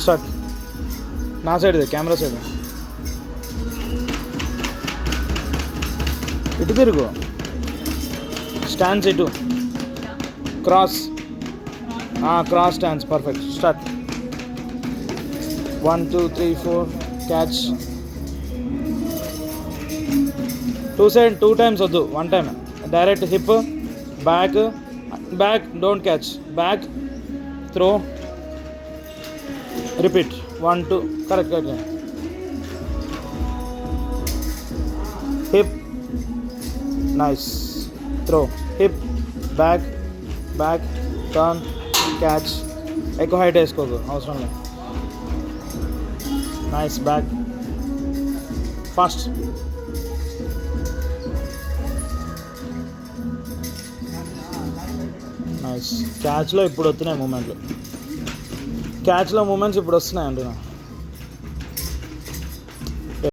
Start. నా side ఇది, camera side. ఇటు తిరుగు, స్టాండ్స్ ఇటు, cross cross stands. Perfect. Start. 1 2 3 4 catch. 2 side 2 times వద్దు, 1 time direct. Hip back back, don't catch. Back throw, repeat. 1 2 correct correct. Hip, nice. Throw, hip back back, turn, catch. ఎక్కువ height వేసుకోకు, అవసరం లేదు. Nice. Back fast. Nice. క్యాచ్లో ఇప్పుడు వస్తున్నాయి మూమెంట్లు, క్యాచ్లో moments ఇప్పుడు వస్తున్నాయి అంటున్నా.